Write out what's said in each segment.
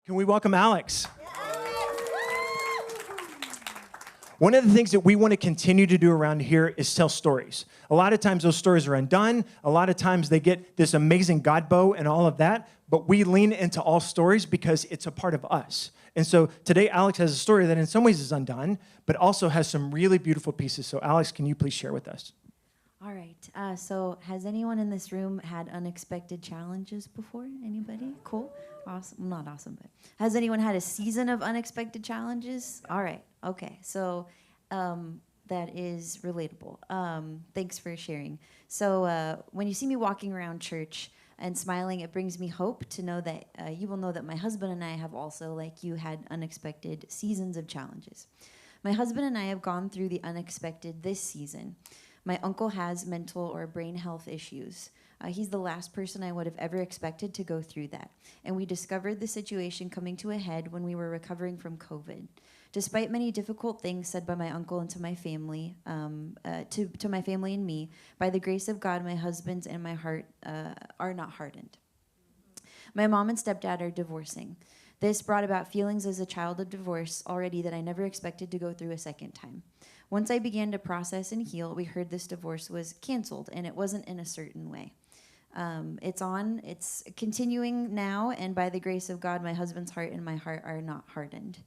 Can we welcome Alex? One of the things that we want to continue to do around here is tell stories. A lot of times those stories are undone. A lot of times they get this amazing God bow and all of that, but we lean into all stories because it's a part of us. And so today Alex has a story that in some ways is undone, but also has some really beautiful pieces. So Alex, can you please share with us? All right. So has anyone in this room had unexpected challenges before? Anybody? Cool. Awesome. Not awesome, but has anyone had a season of unexpected challenges? All right. Okay. So that is relatable. Thanks for sharing. So when you see me walking around church and smiling, it brings me hope to know that you will know that my husband and I have also, like you, had unexpected seasons of challenges. My husband and I have gone through the unexpected this season. My uncle has mental or brain health issues. He's the last person I would have ever expected to go through that. And we discovered the situation coming to a head when we were recovering from COVID. Despite many difficult things said by my uncle and to my family, to my family and me, by the grace of God, my husband's and my heart are not hardened. My mom and stepdad are divorcing. This brought about feelings as a child of divorce already that I never expected to go through a second time. Once I began to process and heal, we heard this divorce was canceled, and it wasn't in a certain way. It's continuing now, and by the grace of God, my husband's heart and my heart are not hardened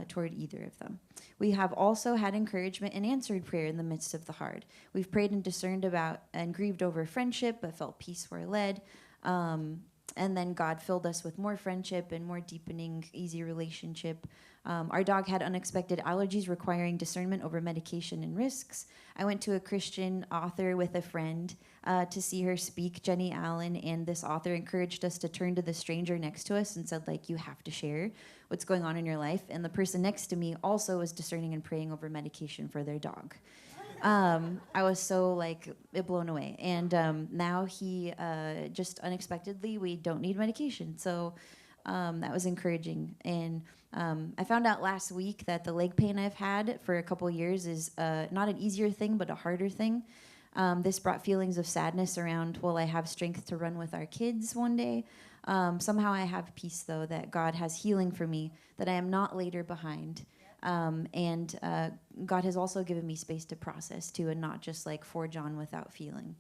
toward either of them. We have also had encouragement and answered prayer in the midst of the hard. We've prayed and discerned about and grieved over friendship, but felt peace where led. And then God filled us with more friendship and more deepening, easy relationship. Our dog had unexpected allergies requiring discernment over medication and risks. I went to a Christian author with a friend to see her speak, Jenny Allen, and this author encouraged us to turn to the stranger next to us and said, like, you have to share what's going on in your life. And the person next to me also was discerning and praying over medication for their dog. I was so blown away. And now he just unexpectedly, we don't need medication. So that was encouraging. And I found out last week that the leg pain I've had for a couple years is not an easier thing, but a harder thing. This brought feelings of sadness around, will I have strength to run with our kids one day? Somehow I have peace, though, that God has healing for me, that I am not later behind. And God has also given me space to process too, and not just forge on without feeling.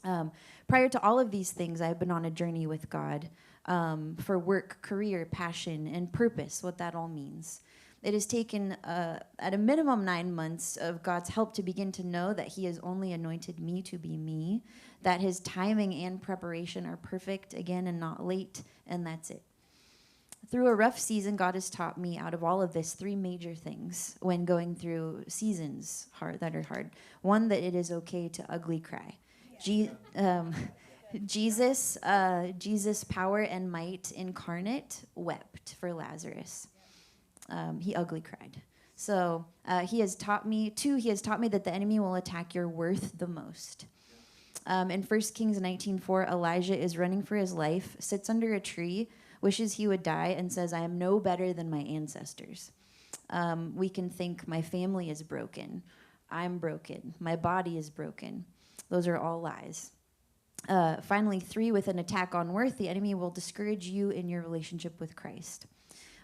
Yep. Prior to all of these things, I've been on a journey with God for work, career, passion, and purpose, what that all means. It has taken at a minimum 9 months of God's help to begin to know that he has only anointed me to be me, that his timing and preparation are perfect again and not late, and that's it. Through a rough season, God has taught me out of all of this 3 major things when going through seasons that are hard. One, that it is okay to ugly cry. Jesus, power and might incarnate, wept for Lazarus. He ugly cried. So he has taught me that the enemy will attack your worth the most. In 1 Kings 19:4, Elijah is running for his life, sits under a tree, wishes he would die, and says, I am no better than my ancestors. We can think my family is broken. I'm broken. My body is broken. Those are all lies. Finally, 3, with an attack on worth, the enemy will discourage you in your relationship with Christ.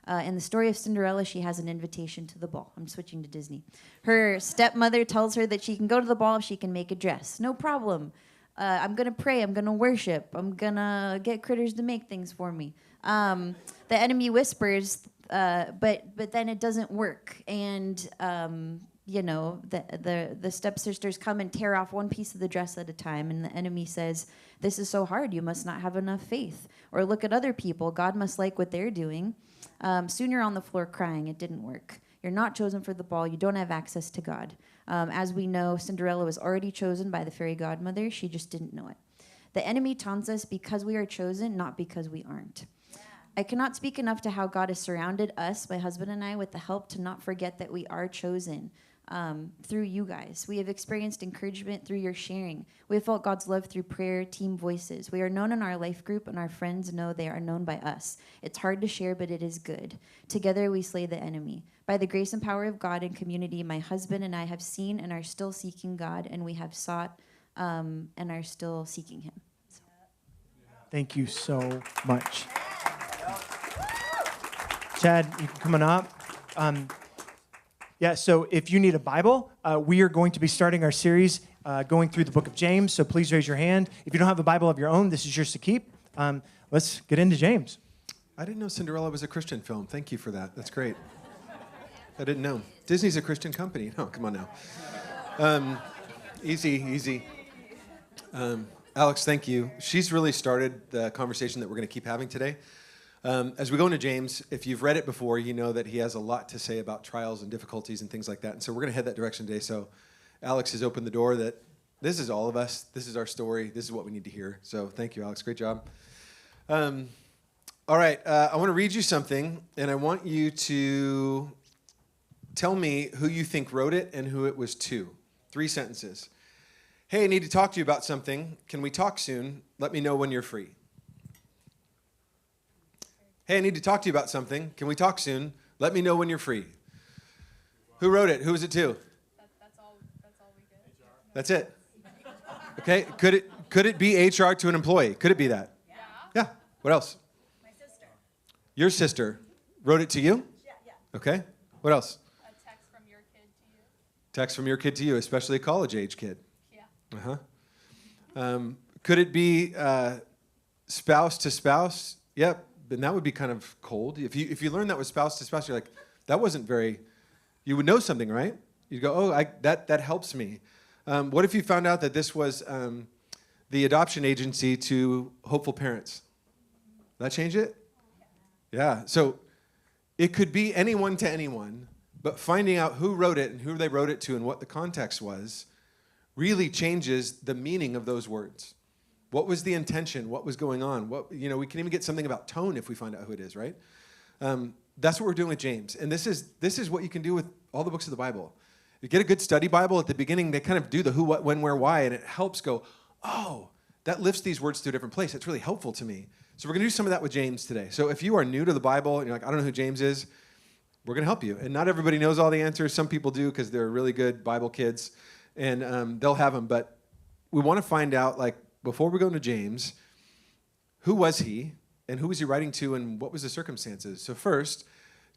In the story of Cinderella, she has an invitation to the ball. I'm switching to Disney. Her stepmother tells her that she can go to the ball if she can make a dress. No problem. I'm going to pray. I'm going to worship. I'm going to get critters to make things for me. The enemy whispers, but then it doesn't work. And, the stepsisters come and tear off one piece of the dress at a time. And the enemy says, this is so hard. You must not have enough faith. Or look at other people. God must like what they're doing. Soon you're on the floor crying. It didn't work. You're not chosen for the ball. You don't have access to God. As we know, Cinderella was already chosen by the fairy godmother. She just didn't know it. The enemy taunts us because we are chosen, not because we aren't. Yeah. I cannot speak enough to how God has surrounded us, my husband and I, with the help to not forget that we are chosen. Through you guys. We have experienced encouragement through your sharing. We have felt God's love through prayer, team voices. We are known in our life group, and our friends know they are known by us. It's hard to share, but it is good. Together we slay the enemy. By the grace and power of God and community, my husband and I have seen and are still seeking God, and we have sought and are still seeking him. So. Thank you so much. Chad, you can come on up. Yeah, so if you need a Bible, we are going to be starting our series going through the book of James, so please raise your hand. If you don't have a Bible of your own, this is yours to keep. Let's get into James. I didn't know Cinderella was a Christian film. Thank you for that. That's great. I didn't know. Disney's a Christian company. No, come on now. Easy. Alex, thank you. She's really started the conversation that we're going to keep having today. As we go into James, if you've read it before, you know that he has a lot to say about trials and difficulties and things like that. And so we're going to head that direction today. So Alex has opened the door that this is all of us. This is our story. This is what we need to hear. So thank you, Alex. Great job. All right. I want to read you something, and I want you to tell me who you think wrote it and who it was to. 3 sentences. Hey, I need to talk to you about something. Can we talk soon? Let me know when you're free. Hey, I need to talk to you about something. Can we talk soon? Let me know when you're free. Who wrote it? Who was it to? That's all we get. That's it. Okay. Could it be HR to an employee? Could it be that? Yeah. What else? My sister. Your sister wrote it to you? Yeah. Okay. What else? A text from your kid to you. Text from your kid to you, especially a college-age kid. Yeah. Could it be spouse to spouse? Yep. And that would be kind of cold. If you learn that was spouse to spouse, you're like, that wasn't very. You would know something, right? You'd go, oh, that helps me. What if you found out that this was the adoption agency to hopeful parents? That change it? Yeah. So it could be anyone to anyone, but finding out who wrote it and who they wrote it to and what the context was really changes the meaning of those words. What was the intention? What was going on? We can even get something about tone if we find out who it is, right? That's what we're doing with James. And this is what you can do with all the books of the Bible. You get a good study Bible at the beginning, they kind of do the who, what, when, where, why, and it helps go, oh, that lifts these words to a different place. It's really helpful to me. So we're going to do some of that with James today. So if you are new to the Bible and you're like, I don't know who James is, we're going to help you. And not everybody knows all the answers. Some people do because they're really good Bible kids, and they'll have them. But we want to find out, before we go into James, who was he, and who was he writing to, and what was the circumstances? So first,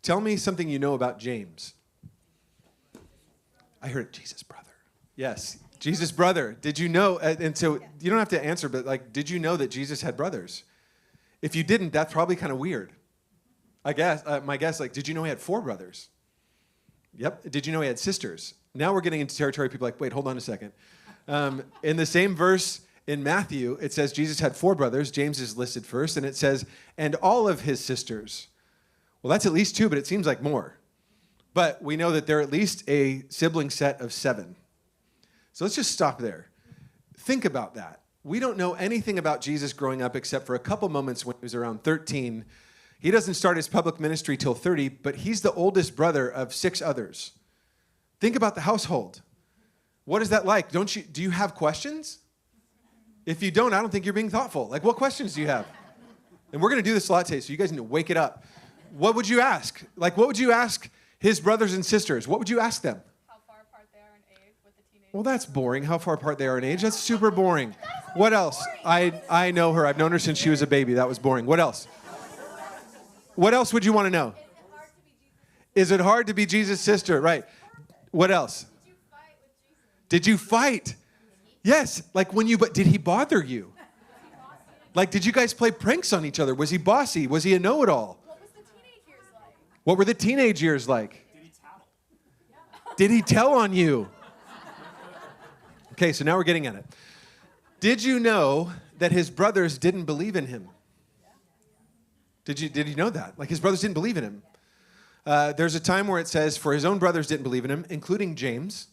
tell me something you know about James. I heard Jesus' brother. Yes, Jesus' brother. Did you know, and so you don't have to answer, but did you know that Jesus had brothers? If you didn't, that's probably kind of weird. I guess, my guess, did you know he had 4 brothers? Yep. Did you know he had sisters? Now we're getting into territory people wait, hold on a second. In the same verse, in Matthew, it says Jesus had 4 brothers. James is listed first, and it says, and all of his sisters. Well, that's at least 2, but it seems like more. But we know that they're at least a sibling set of 7. So let's just stop there. Think about that. We don't know anything about Jesus growing up except for a couple moments when he was around 13. He doesn't start his public ministry till 30, but he's the oldest brother of 6 others. Think about the household. What is that like? Do you have questions? If you don't, I don't think you're being thoughtful. What questions do you have? And we're going to do this a lot today, so you guys need to wake it up. What would you ask? What would you ask his brothers and sisters? What would you ask them? How far apart they are in age with the teenagers. Well, that's boring. How far apart they are in age? That's super boring. What else? I know her. I've known her since she was a baby. That was boring. What else? What else would you want to know? Is it hard to be Jesus' sister? Right. What else? Did you fight with Jesus? Did you fight? Yes. But did he bother you? Did you guys play pranks on each other? Was he bossy? Was he a know-it-all? What was the teenage years like? What were the teenage years like? Did he tell on you? Okay, so now we're getting at it. Did you know that his brothers didn't believe in him? Did you know that? His brothers didn't believe in him. There's a time where it says, for his own brothers didn't believe in him, including James.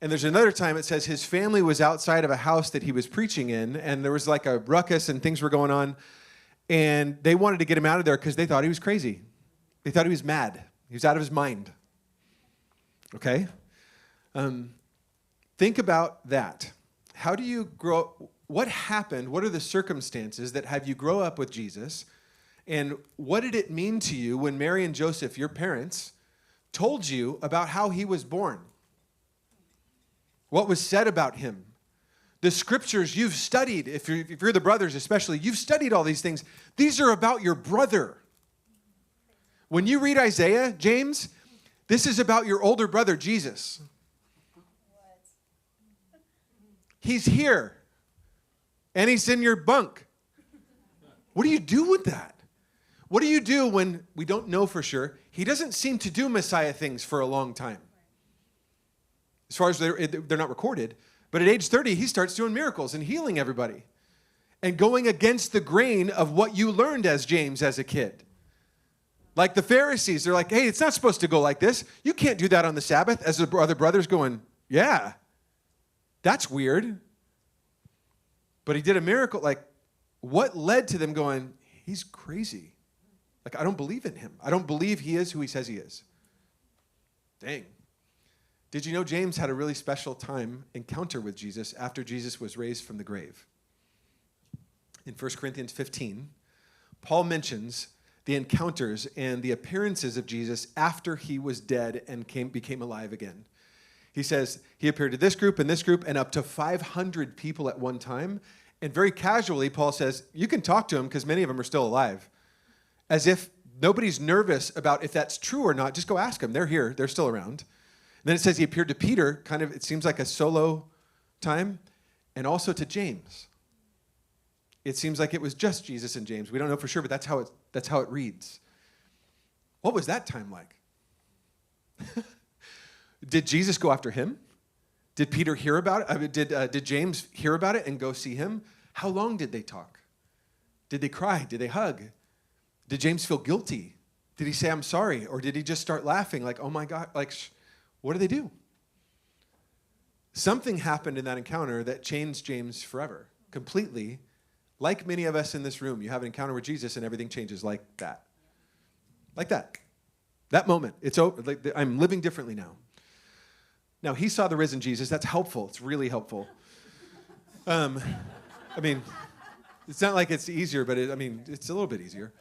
And there's another time it says his family was outside of a house that he was preaching in, and there was a ruckus and things were going on, and they wanted to get him out of there because they thought he was crazy. They thought he was mad. He was out of his mind. Okay? Think about that. How do you grow? What happened? What are the circumstances that have you grow up with Jesus? And what did it mean to you when Mary and Joseph, your parents, told you about how he was born? What was said about him? The scriptures you've studied, if you're the brothers especially, you've studied all these things. These are about your brother. When you read Isaiah, James, this is about your older brother, Jesus. He's here, and he's in your bunk. What do you do with that? What do you do when we don't know for sure? He doesn't seem to do Messiah things for a long time. As far as they're not recorded. But at age 30, he starts doing miracles and healing everybody. And going against the grain of what you learned as James as a kid. Like the Pharisees, they're like, hey, it's not supposed to go like this. You can't do that on the Sabbath. As the other brothers going, yeah, that's weird. But he did a miracle. Like, what led to them going, he's crazy. Like, I don't believe in him. I don't believe he is who he says he is. Dang. Did you know James had a really special encounter with Jesus after Jesus was raised from the grave? In 1 Corinthians 15, Paul mentions the encounters and the appearances of Jesus after he was dead and became alive again. He says he appeared to this group and up to 500 people at one time. And very casually, Paul says, you can talk to them because many of them are still alive. As if nobody's nervous about if that's true or not. Just go ask them. They're here. They're still around. And then it says he appeared to Peter, kind of, it seems like a solo time, and also to James. It seems like it was just Jesus and James. We don't know for sure, but that's how it reads. What was that time like? Did Jesus go after him? Did Peter hear about it? I mean, did James hear about it and go see him? How long did they talk? Did they cry? Did they hug? Did James feel guilty? Did he say, I'm sorry? Or did he just start laughing like, oh my God, like, what do they do? Something happened in that encounter that changed James forever, completely. Like many of us in this room, you have an encounter with Jesus and everything changes like that. Like that. That moment. It's over. Like, I'm living differently now. Now, he saw the risen Jesus. That's helpful. It's really helpful. I mean, it's not like it's easier, but it's a little bit easier.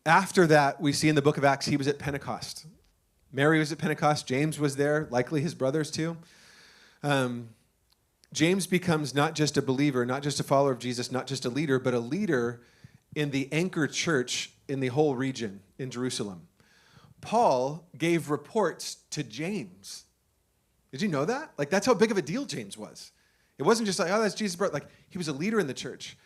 After that, we see in the book of Acts, he was at Pentecost. Mary was at Pentecost. James was there, likely his brothers too. James becomes not just a believer, not just a follower of Jesus, not just a leader, but a leader in the anchor church in the whole region in Jerusalem. Paul gave reports to James. Did you know that? Like, that's how big of a deal James was. It wasn't just like, oh, that's Jesus' brother. Like, he was a leader in the church.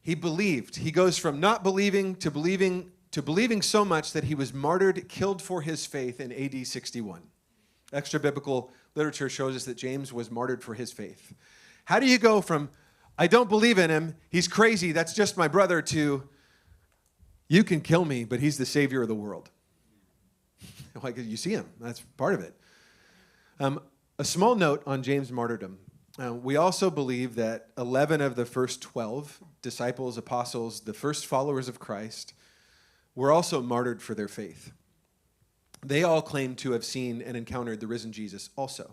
He believed. He goes from not believing to believing so much that he was martyred, killed for his faith in AD 61. Extra biblical literature shows us that James was martyred for his faith. How do you go from, I don't believe in him, he's crazy, that's just my brother, to, you can kill me, but he's the savior of the world? Like, you see him. That's part of it. A small note on James' martyrdom. We also believe that 11 of the first 12 disciples, apostles, the first followers of Christ, were also martyred for their faith. They all claim to have seen and encountered the risen Jesus also.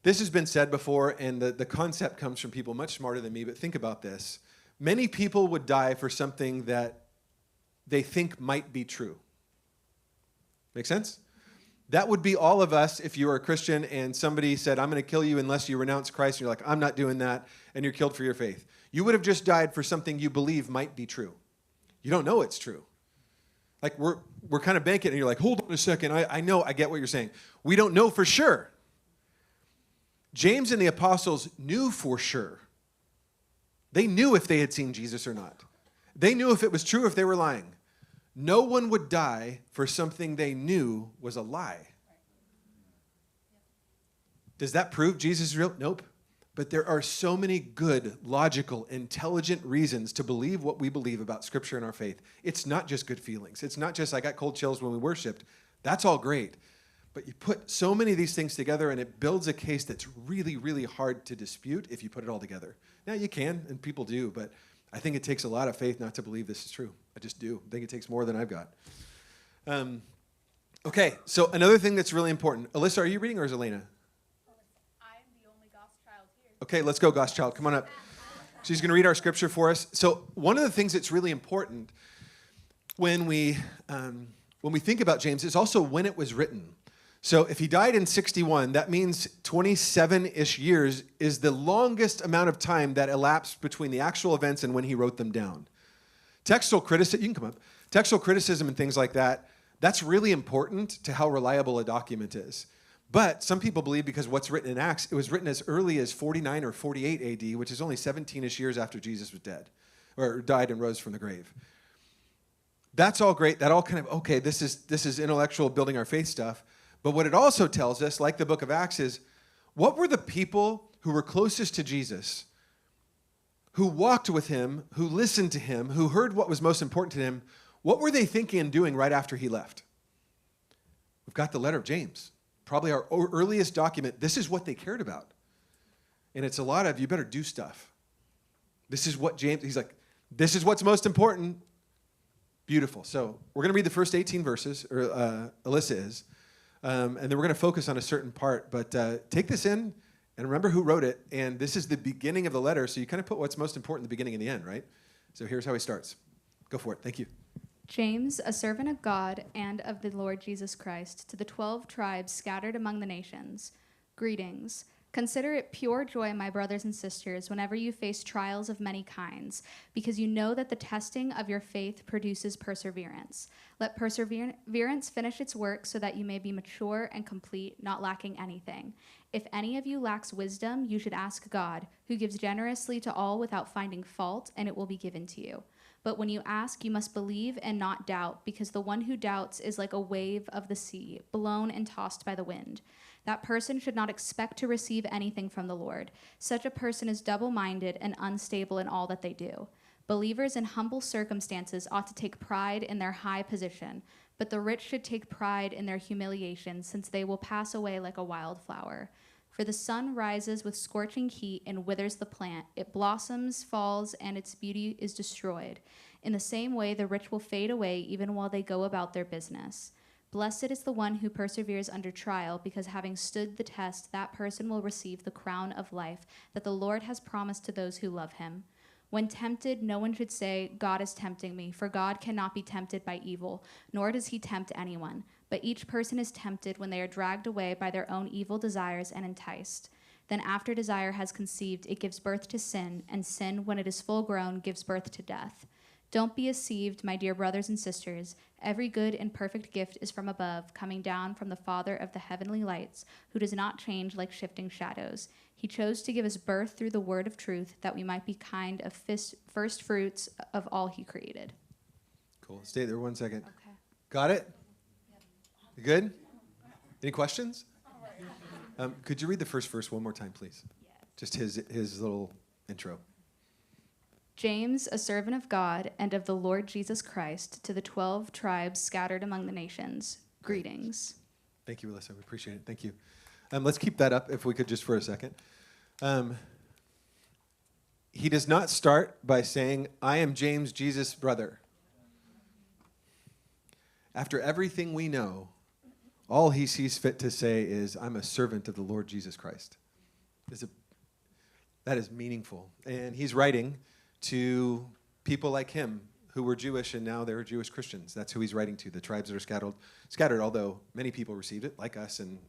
This has been said before, and the concept comes from people much smarter than me, but think about this. Many people would die for something that they think might be true. Make sense? That would be all of us if you were a Christian and somebody said, I'm going to kill you unless you renounce Christ. And you're like, I'm not doing that. And you're killed for your faith. You would have just died for something you believe might be true. You don't know it's true. Like, we're kind of banking, and you're like, hold on a second. I know, I get what you're saying. We don't know for sure. James and the apostles knew for sure. They knew if they had seen Jesus or not. They knew if it was true, if they were lying. No one would die for something they knew was a lie. Does that prove Jesus is real? Nope. But there are so many good, logical, intelligent reasons to believe what we believe about Scripture and our faith. It's not just good feelings. It's not just I got cold chills when we worshiped. That's all great. But you put so many of these things together and it builds a case that's really, really hard to dispute if you put it all together. Now, you can, and people do, but I think it takes a lot of faith not to believe this is true. I just do. I think it takes more than I've got. Okay, so another thing that's really important. Alyssa, are you reading or is Elena? I'm the only Goss child here. Okay, let's go, Goss Child. Come on up. She's going to read our scripture for us. So one of the things that's really important when we think about James is also when it was written. So if he died in 61, that means 27-ish years is the longest amount of time that elapsed between the actual events and when he wrote them down. Textual criticism, you can come up. Textual criticism and things like that, that's really important to how reliable a document is. But some people believe because what's written in Acts, it was written as early as 49 or 48 AD, which is only 17-ish years after Jesus was dead, or died and rose from the grave. That's all great. That all kind of, okay, this is intellectual building our faith stuff. But what it also tells us, like the book of Acts, is what were the people who were closest to Jesus, who walked with him, who listened to him, who heard what was most important to him, what were they thinking and doing right after he left? We've got the letter of James, probably our earliest document. This is what they cared about. And it's a lot of, you better do stuff. This is what James, he's like, this is what's most important. Beautiful. So we're going to read the first 18 verses, or Alyssa is, and then we're going to focus on a certain part. But take this in and remember who wrote it. And this is the beginning of the letter, so you kind of put what's most important in the beginning and the end, right? So here's how he starts. Go for it. Thank you. James, a servant of God and of the Lord Jesus Christ, to the 12 tribes scattered among the nations, greetings. Consider it pure joy, my brothers and sisters, whenever you face trials of many kinds, because you know that the testing of your faith produces perseverance. Let perseverance finish its work so that you may be mature and complete, not lacking anything. If any of you lacks wisdom, you should ask God, who gives generously to all without finding fault, and it will be given to you. But when you ask, you must believe and not doubt, because the one who doubts is like a wave of the sea, blown and tossed by the wind. That person should not expect to receive anything from the Lord. Such a person is double-minded and unstable in all that they do. Believers in humble circumstances ought to take pride in their high position, but the rich should take pride in their humiliation, since they will pass away like a wildflower. For the sun rises with scorching heat and withers the plant. It blossoms, falls, and its beauty is destroyed. In the same way, the rich will fade away even while they go about their business. Blessed is the one who perseveres under trial, because having stood the test, that person will receive the crown of life that the Lord has promised to those who love him. When tempted, no one should say, God is tempting me, for God cannot be tempted by evil, nor does he tempt anyone. But each person is tempted when they are dragged away by their own evil desires and enticed. Then after desire has conceived, it gives birth to sin, and sin, when it is full grown, gives birth to death. Don't be deceived, my dear brothers and sisters. Every good and perfect gift is from above, coming down from the Father of the heavenly lights, who does not change like shifting shadows. He chose to give us birth through the word of truth, that we might be kind of first fruits of all he created. Cool. Stay there 1 second. Okay. Got it? You good? Any questions? Could you read the first verse one more time, please? Just his little intro. James, a servant of God and of the Lord Jesus Christ, to the 12 tribes scattered among the nations, greetings. Thank you, Alyssa. We appreciate it. Thank you. Let's keep that up, if we could, just for a second. He does not start by saying, I am James, Jesus' brother. After everything we know, all he sees fit to say is, I'm a servant of the Lord Jesus Christ. That is meaningful. And he's writing to people like him who were Jewish, and now they're Jewish Christians. That's who he's writing to, the tribes that are scattered, although many people received it, like us, and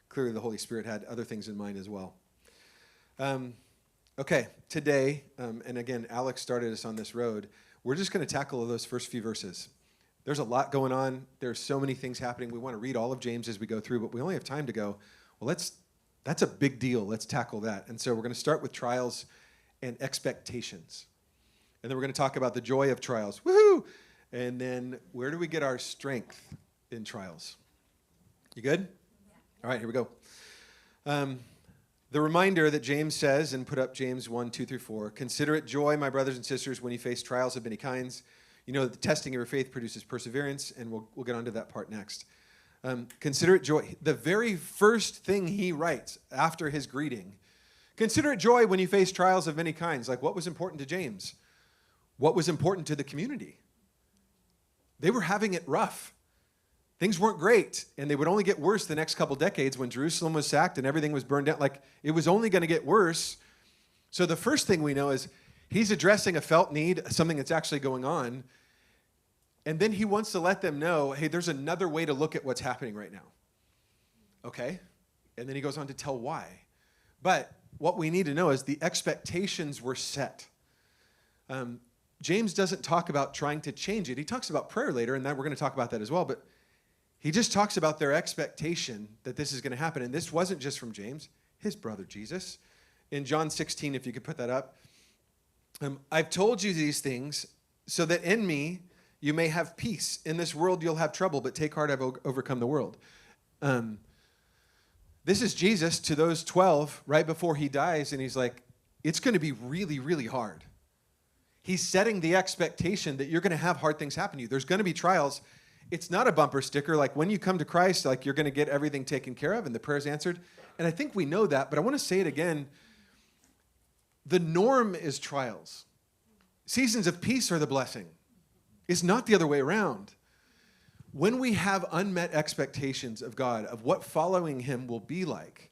clearly the Holy Spirit had other things in mind as well. Okay, today, and again, Alex started us on this road, we're just going to tackle those first few verses. There's a lot going on. There's so many things happening. We want to read all of James as we go through, but we only have time to go, well, that's a big deal. Let's tackle that. And so we're going to start with trials and expectations. And then we're going to talk about the joy of trials. Woohoo! And then where do we get our strength in trials? You good? Yeah. All right, here we go. The reminder that James says, and put up James 1, 2 through 4, consider it joy, my brothers and sisters, when you face trials of many kinds. You know that the testing of your faith produces perseverance, and we'll get onto that part next. Consider it joy. The very first thing he writes after his greeting, consider it joy when you face trials of many kinds. Like, what was important to James? What was important to the community? They were having it rough. Things weren't great, and they would only get worse the next couple decades when Jerusalem was sacked and everything was burned down. Like, it was only going to get worse. So the first thing we know is he's addressing a felt need, something that's actually going on, and then he wants to let them know, hey, there's another way to look at what's happening right now. Okay? And then he goes on to tell why. But what we need to know is the expectations were set. James doesn't talk about trying to change it. He talks about prayer later, and that we're going to talk about that as well. But he just talks about their expectation that this is going to happen. And this wasn't just from James, his brother Jesus. In John 16, if you could put that up, I've told you these things so that in me you may have peace. In this world you'll have trouble, but take heart, I've overcome the world. This is Jesus to those 12 right before he dies, and he's like, it's going to be really, really hard. He's setting the expectation that you're going to have hard things happen to you. There's going to be trials. It's not a bumper sticker. Like when you come to Christ, like you're going to get everything taken care of and the prayers answered. And I think we know that, but I want to say it again. The norm is trials. Seasons of peace are the blessing. It's not the other way around. When we have unmet expectations of God, of what following him will be like,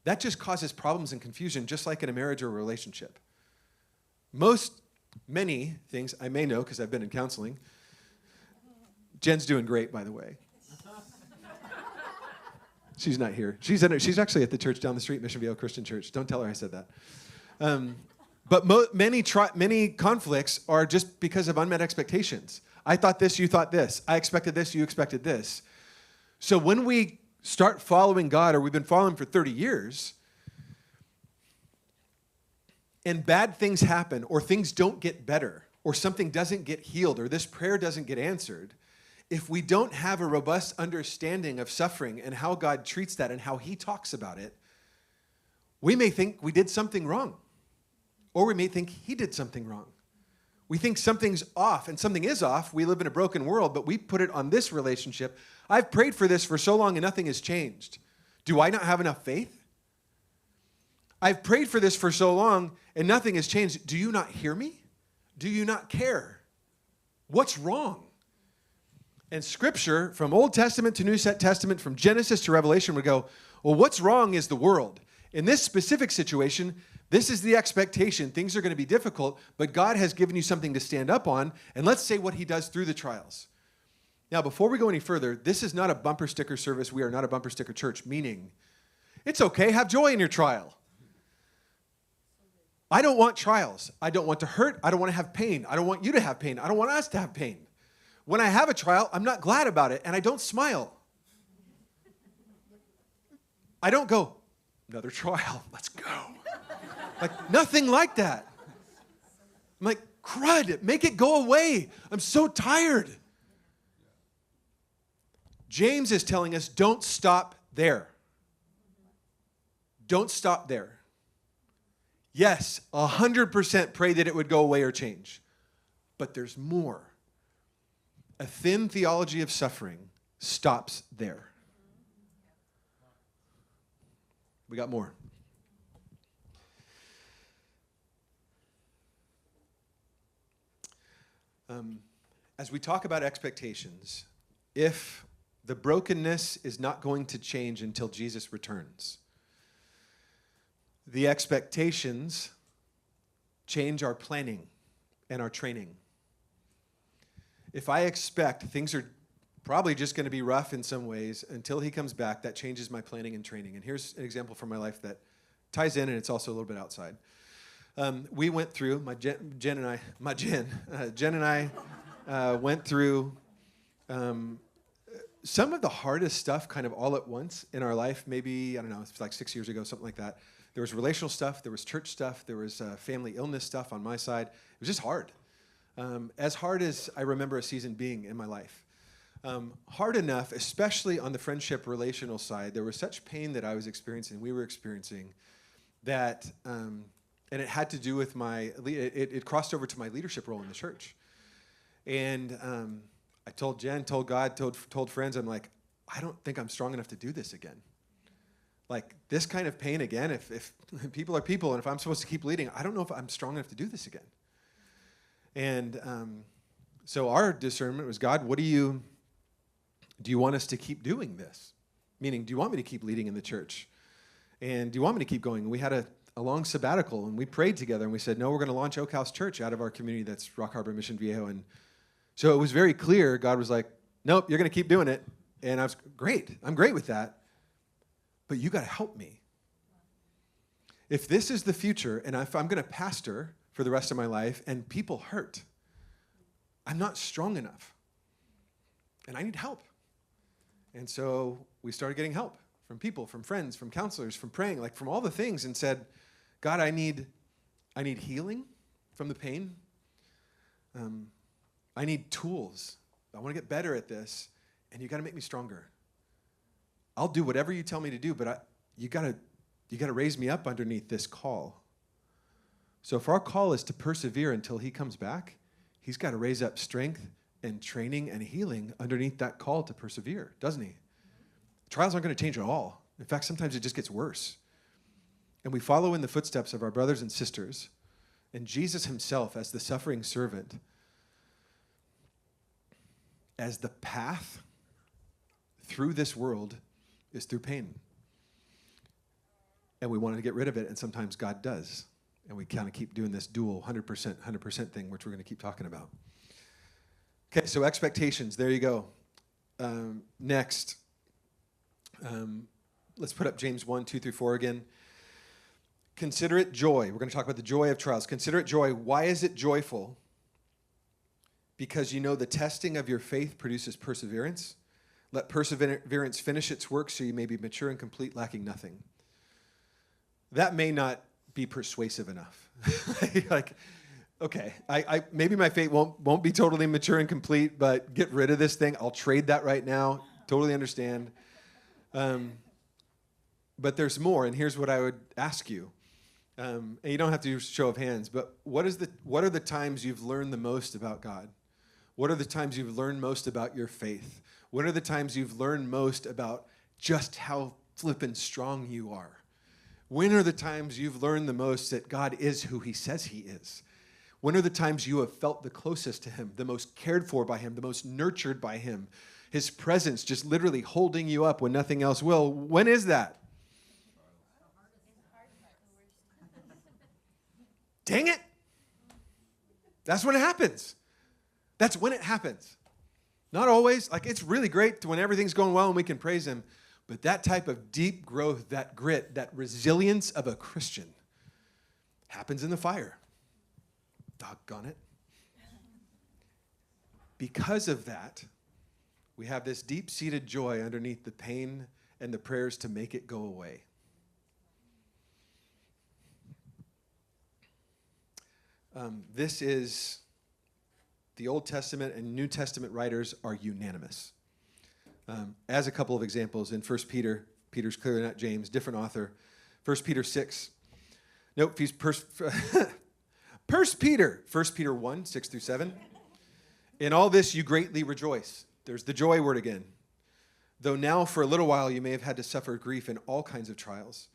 that just causes problems and confusion, just like in a marriage or a relationship. Many things I may know because I've been in counseling. Jen's doing great, by the way. She's not here. She's actually at the church down the street, Mission Viejo Christian Church. Don't tell her I said that. But many conflicts are just because of unmet expectations. I thought this, you thought this. I expected this, you expected this. So when we start following God, or we've been following for 30 years, and bad things happen, or things don't get better, or something doesn't get healed, or this prayer doesn't get answered, if we don't have a robust understanding of suffering and how God treats that and how he talks about it, we may think we did something wrong. Or we may think he did something wrong. We think something's off, and something is off. We live in a broken world, but we put it on this relationship. I've prayed for this for so long and nothing has changed. Do I not have enough faith? I've prayed for this for so long and nothing has changed. Do you not hear me? Do you not care? What's wrong? And Scripture, from Old Testament to New Testament, from Genesis to Revelation, would go, well, what's wrong is the world. In this specific situation, this is the expectation. Things are going to be difficult, but God has given you something to stand up on, and let's say what he does through the trials. Now, before we go any further, this is not a bumper sticker service. We are not a bumper sticker church, meaning it's okay, have joy in your trial. I don't want trials. I don't want to hurt. I don't want to have pain. I don't want you to have pain. I don't want us to have pain. When I have a trial, I'm not glad about it, and I don't smile. I don't go, another trial, let's go. Like, nothing like that. I'm like, crud, make it go away. I'm so tired. James is telling us, don't stop there. Don't stop there. Yes, 100% pray that it would go away or change. But there's more. A thin theology of suffering stops there. We got more. As we talk about expectations, if the brokenness is not going to change until Jesus returns, the expectations change our planning and our training. If I expect things are probably just going to be rough in some ways until he comes back, that changes my planning and training. And here's an example from my life that ties in, and it's also a little bit outside. We went through, Jen and I went through some of the hardest stuff kind of all at once in our life. Maybe, I don't know, it's like 6 years ago, something like that. There was relational stuff, there was church stuff, there was family illness stuff on my side. It was just hard. As hard as I remember a season being in my life. Hard enough, especially on the friendship relational side, there was such pain that I was experiencing, we were experiencing, that, and it had to do with it crossed over to my leadership role in the church. And I told Jen, told God, told friends, I'm like, I don't think I'm strong enough to do this again. Like, this kind of pain again, if people are people, and if I'm supposed to keep leading, I don't know if I'm strong enough to do this again. And so our discernment was, God, do you want us to keep doing this? Meaning, do you want me to keep leading in the church? And do you want me to keep going? And we had a long sabbatical, and we prayed together, and we said, no, we're going to launch Oak House Church out of our community that's Rock Harbor Mission Viejo. And so it was very clear. God was like, nope, you're going to keep doing it. And I was, great. I'm great with that. But you got to help me. If this is the future, and if I'm going to pastor for the rest of my life, and people hurt, I'm not strong enough. And I need help. And so we started getting help from people, from friends, from counselors, from praying, like from all the things, and said, God, I need healing from the pain. I need tools. I want to get better at this, and you got to make me stronger. I'll do whatever you tell me to do, but you got to raise me up underneath this call. So if our call is to persevere until he comes back, he's got to raise up strength and training and healing underneath that call to persevere, doesn't he? Trials aren't going to change at all. In fact, sometimes it just gets worse. And we follow in the footsteps of our brothers and sisters, and Jesus himself as the suffering servant, as the path through this world is through pain. And we wanted to get rid of it, and sometimes God does. And we kind of keep doing this dual 100% thing, which we're going to keep talking about. Okay, so expectations, there you go. Next, let's put up James 1, 2 through 4 again. Consider it joy. We're going to talk about the joy of trials. Consider it joy. Why is it joyful? Because you know the testing of your faith produces perseverance. Let perseverance finish its work so you may be mature and complete, lacking nothing. That may not be persuasive enough. Like, okay, I maybe my faith won't be totally mature and complete, but get rid of this thing. I'll trade that right now. Totally understand. But there's more, and here's what I would ask you. And you don't have to do a show of hands, but what are the times you've learned the most about God? What are the times you've learned most about your faith? What are the times you've learned most about just how flippin' strong you are? When are the times you've learned the most that God is who he says he is? When are the times you have felt the closest to him, the most cared for by him, the most nurtured by him? His presence just literally holding you up when nothing else will. When is that? Dang it. That's when it happens. That's when it happens. Not always. Like, it's really great when everything's going well and we can praise him. But that type of deep growth, that grit, that resilience of a Christian happens in the fire. Doggone it. Because of that, we have this deep-seated joy underneath the pain and the prayers to make it go away. This is, the Old Testament and New Testament writers are unanimous. As a couple of examples, in 1 Peter, Peter's clearly not James, different author. 1 Peter 6. Nope, he's 1 Peter 1, 6 through 7. In all this you greatly rejoice. There's the joy word again. Though now for a little while you may have had to suffer grief in all kinds of trials.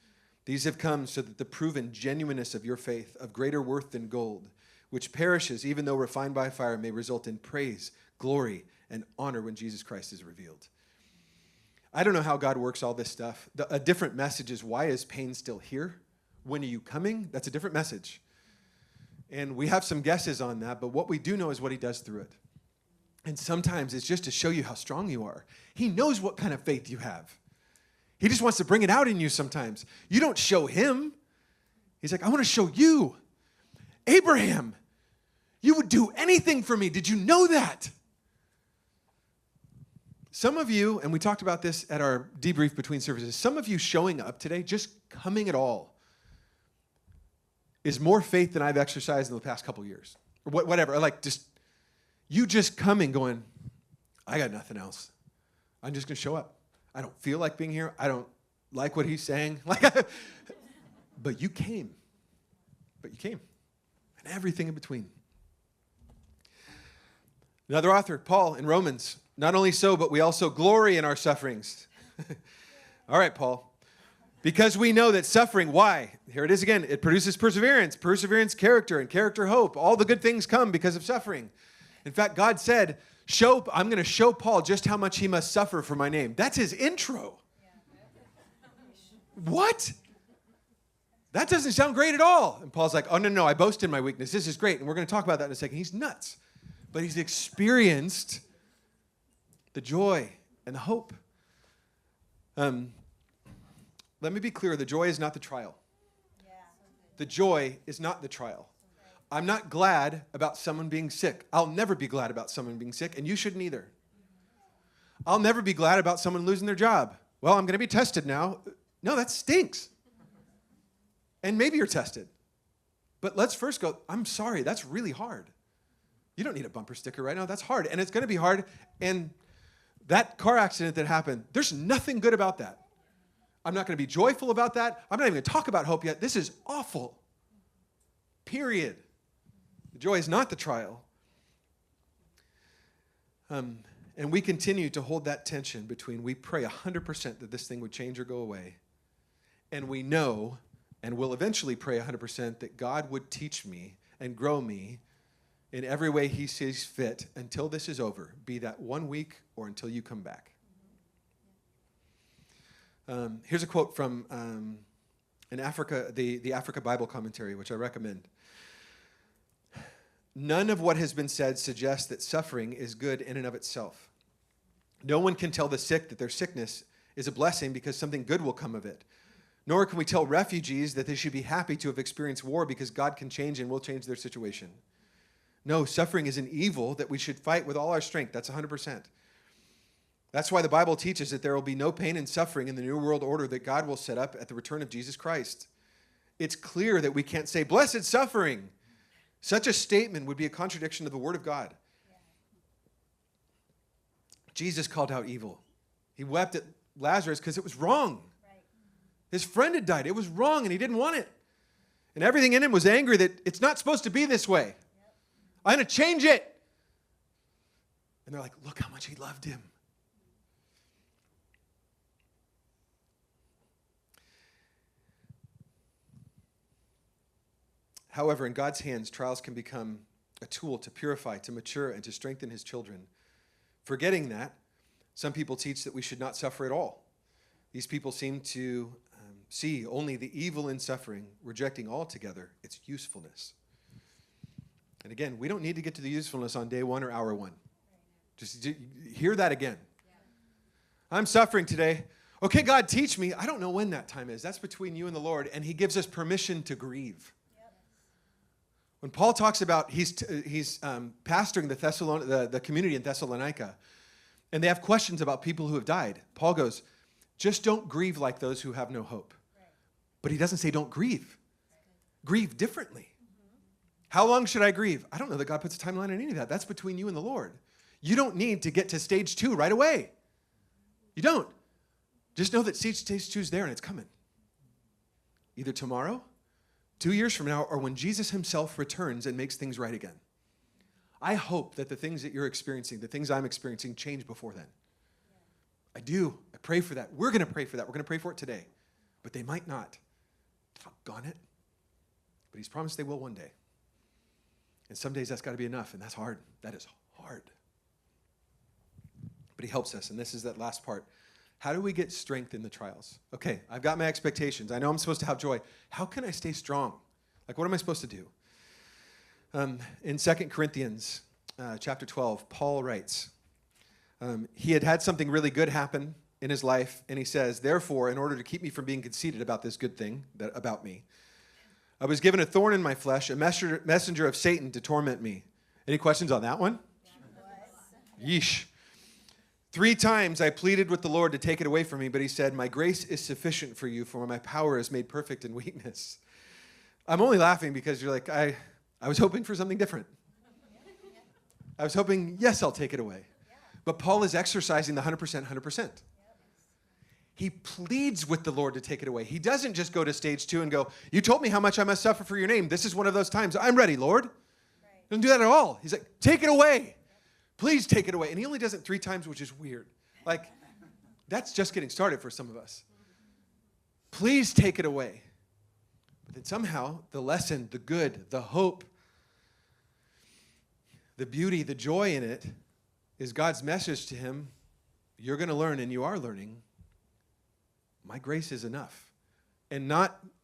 These have come so that the proven genuineness of your faith, of greater worth than gold, which perishes even though refined by fire, may result in praise, glory, and honor when Jesus Christ is revealed. I don't know how God works all this stuff. A different message is, why is pain still here? When are you coming? That's a different message. And we have some guesses on that, but what we do know is what he does through it. And sometimes it's just to show you how strong you are. He knows what kind of faith you have. He just wants to bring it out in you sometimes. You don't show him. He's like, I want to show you. Abraham, you would do anything for me. Did you know that? Some of you, and we talked about this at our debrief between services, some of you showing up today, just coming at all, is more faith than I've exercised in the past couple years. Or whatever, like you just coming going, I got nothing else. I'm just going to show up. I don't feel like being here. I don't like what he's saying. But you came. And everything in between. Another author, Paul, in Romans. Not only so, but we also glory in our sufferings. All right, Paul. Because we know that suffering, why? Here it is again. It produces perseverance. Perseverance, character, and character, hope. All the good things come because of suffering. In fact, God said, I'm going to show Paul just how much he must suffer for my name. That's his intro. What? That doesn't sound great at all. And Paul's like, oh, no, I boast in my weakness. This is great. And we're going to talk about that in a second. He's nuts. But he's experienced the joy and the hope. Let me be clear. The joy is not the trial. The joy is not the trial. I'm not glad about someone being sick. I'll never be glad about someone being sick, and you shouldn't either. I'll never be glad about someone losing their job. Well, I'm going to be tested now. No, that stinks. And maybe you're tested. But let's first go, I'm sorry, that's really hard. You don't need a bumper sticker right now. That's hard. And it's going to be hard. And that car accident that happened, there's nothing good about that. I'm not going to be joyful about that. I'm not even going to talk about hope yet. This is awful. Period. The joy is not the trial. And we continue to hold that tension between we pray 100% that this thing would change or go away, and we know and will eventually pray 100% that God would teach me and grow me in every way he sees fit until this is over, be that 1 week or until you come back. Here's a quote from the Africa Bible Commentary, which I recommend. None of what has been said suggests that suffering is good in and of itself. No one can tell the sick that their sickness is a blessing because something good will come of it. Nor can we tell refugees that they should be happy to have experienced war because God can change and will change their situation. No, suffering is an evil that we should fight with all our strength. That's 100%. That's why the Bible teaches that there will be no pain and suffering in the new world order that God will set up at the return of Jesus Christ. It's clear that we can't say, blessed suffering. Such a statement would be a contradiction of the Word of God. Jesus called out evil. He wept at Lazarus because it was wrong. His friend had died. It was wrong, and he didn't want it. And everything in him was angry that it's not supposed to be this way. I'm going to change it. And they're like, look how much he loved him. However, in God's hands, trials can become a tool to purify, to mature, and to strengthen his children. Forgetting that, some people teach that we should not suffer at all. These people seem to see only the evil in suffering, rejecting altogether its usefulness. And again, we don't need to get to the usefulness on day 1 or hour 1. Just hear that again. I'm suffering today. Okay, God, teach me. I don't know when that time is. That's between you and the Lord, and he gives us permission to grieve. When Paul talks about he's pastoring the community in Thessalonica, and they have questions about people who have died, Paul goes, just don't grieve like those who have no hope. But he doesn't say don't grieve. Grieve differently. How long should I grieve? I don't know that God puts a timeline on any of that. That's between you and the Lord. You don't need to get to stage 2 right away. You don't. Just know that stage 2 is there and it's coming. Either tomorrow, 2 years from now, or when Jesus himself returns and makes things right again. I hope that the things that you're experiencing, the things I'm experiencing, change before then. I do. I pray for that. We're going to pray for that. We're going to pray for it today. But they might not. Doggone it. But he's promised they will one day. And some days that's got to be enough, and that's hard. That is hard. But he helps us, and this is that last part. How do we get strength in the trials? Okay, I've got my expectations. I know I'm supposed to have joy. How can I stay strong? Like, what am I supposed to do? In 2 Corinthians chapter 12, Paul writes, he had something really good happen in his life, and he says, therefore, in order to keep me from being conceited about this good thing about me, I was given a thorn in my flesh, a messenger of Satan to torment me. Any questions on that one? Yeesh. 3 times I pleaded with the Lord to take it away from me, but he said, my grace is sufficient for you, for my power is made perfect in weakness. I'm only laughing because you're like, I was hoping for something different. I was hoping, yes, I'll take it away. But Paul is exercising the 100%. He pleads with the Lord to take it away. He doesn't just go to stage 2 and go, you told me how much I must suffer for your name. This is one of those times. I'm ready, Lord. He doesn't do that at all. He's like, take it away. Please take it away. And he only does it 3 times, which is weird. Like, that's just getting started for some of us. Please take it away. But then somehow the lesson, the good, the hope, the beauty, the joy in it is God's message to him. You're going to learn, and you are learning. My grace is enough. And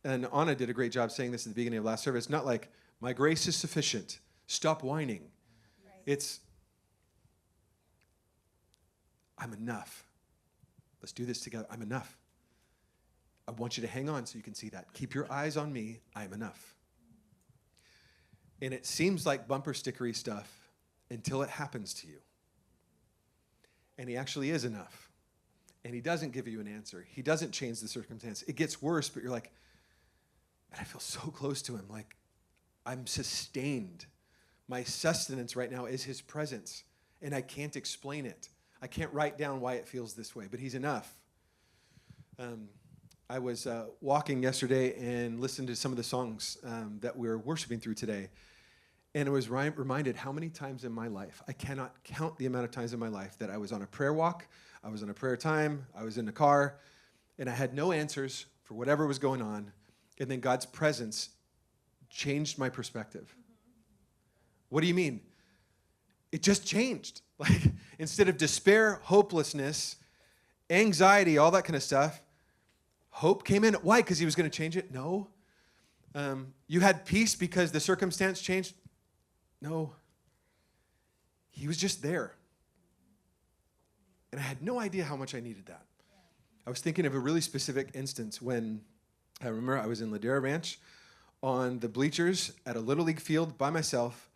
Anna did a great job saying this at the beginning of last service, not like, my grace is sufficient. Stop whining. Right. It's, I'm enough. Let's do this together. I'm enough. I want you to hang on so you can see that. Keep your eyes on me. I am enough. And it seems like bumper stickery stuff until it happens to you. And he actually is enough. And he doesn't give you an answer. He doesn't change the circumstance. It gets worse, but you're like, and I feel so close to him. Like, I'm sustained. My sustenance right now is his presence. And I can't explain it. I can't write down why it feels this way, but he's enough. I was walking yesterday and listened to some of the songs that we were worshiping through today. And I was reminded how many times in my life, I cannot count the amount of times in my life that I was on a prayer walk, I was on a prayer time, I was in the car, and I had no answers for whatever was going on. And then God's presence changed my perspective. What do you mean? It just changed. Like, instead of despair, hopelessness, anxiety, all that kind of stuff, hope came in. Why? Because he was going to change it? No. You had peace because the circumstance changed? No. He was just there. And I had no idea how much I needed that. I was thinking of a really specific instance when I remember I was in Ladera Ranch on the bleachers at a Little League field by myself,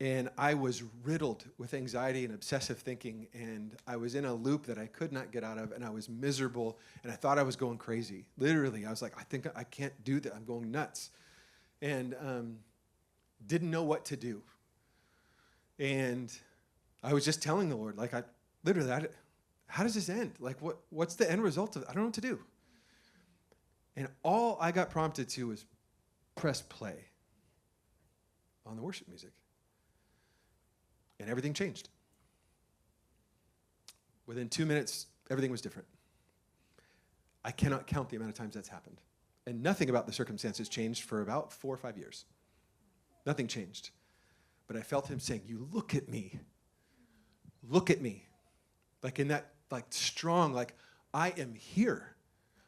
and I was riddled with anxiety and obsessive thinking, and I was in a loop that I could not get out of, and I was miserable, and I thought I was going crazy. Literally, I was like, I think I can't do that. I'm going nuts. And didn't know what to do. And I was just telling the Lord, like, how does this end? Like, what's the end result of it? I don't know what to do. And all I got prompted to was press play on the worship music. And everything changed. Within 2 minutes, everything was different. I cannot count the amount of times that's happened. And nothing about the circumstances changed for about 4 or 5 years. Nothing changed. But I felt him saying, you look at me. Look at me. Like in that, like strong, like I am here.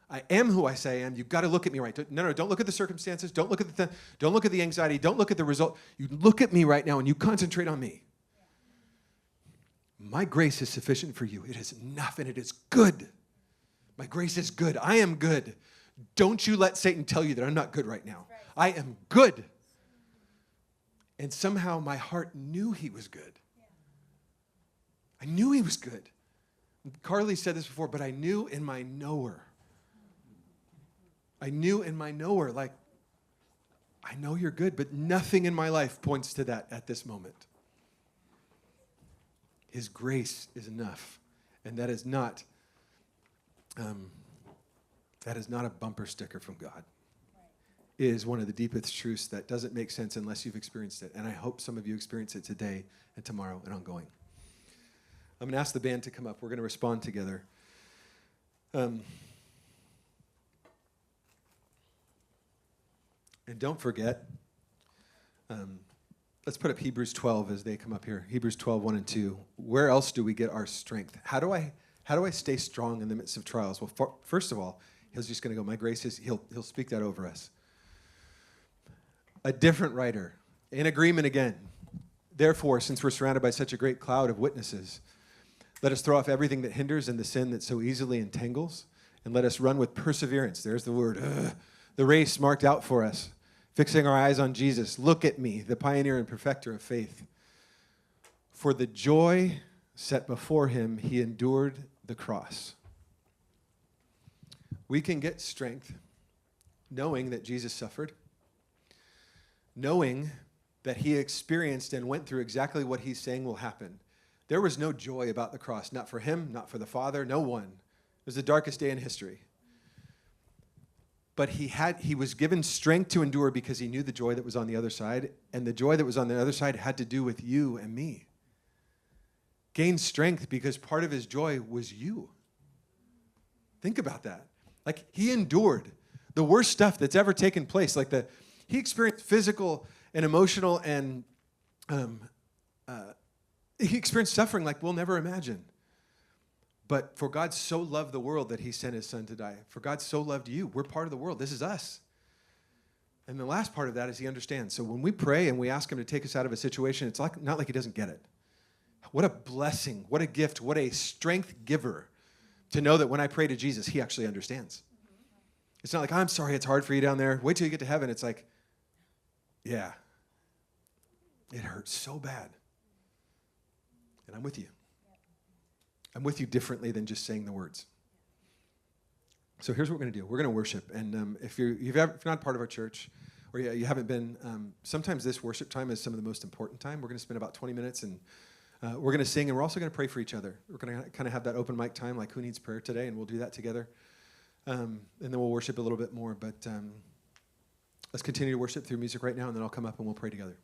I am who I say I am. You've got to look at me right. No, don't look at the circumstances. Don't look at don't look at the anxiety. Don't look at the result. You look at me right now and you concentrate on me. My grace is sufficient for you. It is enough and it is good. My grace is good. I am good. Don't you let Satan tell you that I'm not good right now. I am good. And somehow my heart knew he was good. I knew he was good. Carly said this before, but I knew in my knower. I knew in my knower, like, I know you're good, but nothing in my life points to that at this moment. His grace is enough. And that is not a bumper sticker from God. It is one of the deepest truths that doesn't make sense unless you've experienced it. And I hope some of you experience it today and tomorrow and ongoing. I'm going to ask the band to come up. We're going to respond together. And don't forget, let's put up Hebrews 12 as they come up here. Hebrews 12, 1 and 2. Where else do we get our strength? How do I stay strong in the midst of trials? Well, first of all, he's just going to go, my grace is, he'll speak that over us. A different writer, in agreement again. Therefore, since we're surrounded by such a great cloud of witnesses, let us throw off everything that hinders and the sin that so easily entangles, and let us run with perseverance. There's the word. The race marked out for us, fixing our eyes on Jesus. Look at me, the pioneer and perfecter of faith. For the joy set before him, he endured the cross. We can get strength knowing that Jesus suffered, knowing that he experienced and went through exactly what he's saying will happen. There was no joy about the cross, not for him, not for the Father, no one. It was the darkest day in history. But he was given strength to endure because he knew the joy that was on the other side, and the joy that was on the other side had to do with you and me. Gain strength because part of his joy was you. Think about that. Like, he endured the worst stuff that's ever taken place. Like, he experienced physical and emotional and he experienced suffering like we'll never imagine. But for God so loved the world that he sent his son to die. For God so loved you. We're part of the world. This is us. And the last part of that is he understands. So when we pray and we ask him to take us out of a situation, it's not like he doesn't get it. What a blessing, what a gift, what a strength giver to know that when I pray to Jesus, he actually understands. It's not like, I'm sorry it's hard for you down there. Wait till you get to heaven. It's like, yeah, It hurts so bad. And I'm with you. I'm with you differently than just saying the words. So here's what we're going to do. We're going to worship. And if you're not part of our church, or you haven't been, sometimes this worship time is some of the most important time. We're going to spend about 20 minutes, and we're going to sing, and we're also going to pray for each other. We're going to kind of have that open mic time, like who needs prayer today, and we'll do that together. And then we'll worship a little bit more. But let's continue to worship through music right now, and then I'll come up and we'll pray together.